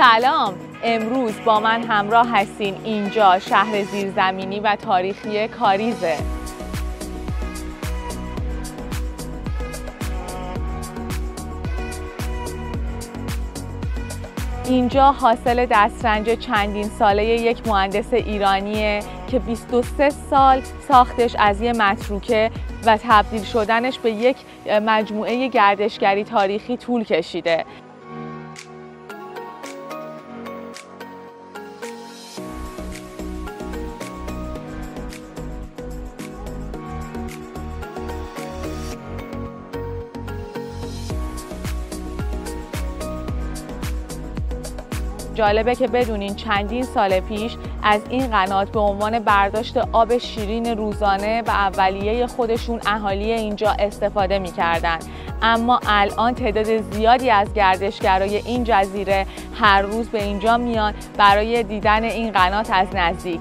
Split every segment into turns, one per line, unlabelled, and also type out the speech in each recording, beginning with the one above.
سلام، امروز با من همراه هستین. اینجا شهر زیرزمینی و تاریخی کاریزه. اینجا حاصل دسترنج چندین ساله یک مهندس ایرانیه که 23 سال ساختش از یه متروکه و تبدیل شدنش به یک مجموعه گردشگری تاریخی طول کشیده. جالبه که بدونین چندین سال پیش از این قنات به عنوان برداشت آب شیرین روزانه و اولیه خودشون اهالی اینجا استفاده می‌کردن. اما الان تعداد زیادی از گردشگرای این جزیره هر روز به اینجا میان برای دیدن این قنات از نزدیک.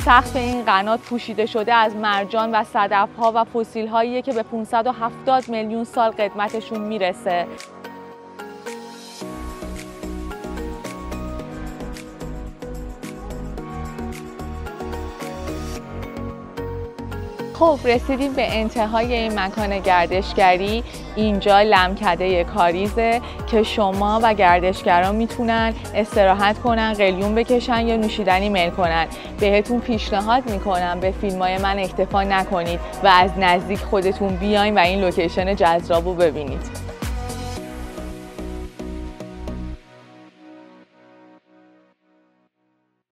سقف این قنات پوشیده شده از مرجان و صدف‌ها و فسیل‌هاییه که به 570 میلیون سال قدمتشون میرسه. خب رسیدیم به انتهای این مکان گردشگری. اینجا لمکده کاریزه که شما و گردشگران میتونن استراحت کنن، قلیون بکشن یا نوشیدنی میل کنن. بهتون پیشنهاد میکنم به فیلمای من اکتفا نکنید و از نزدیک خودتون بیاین و این لوکیشن جذاب رو ببینید.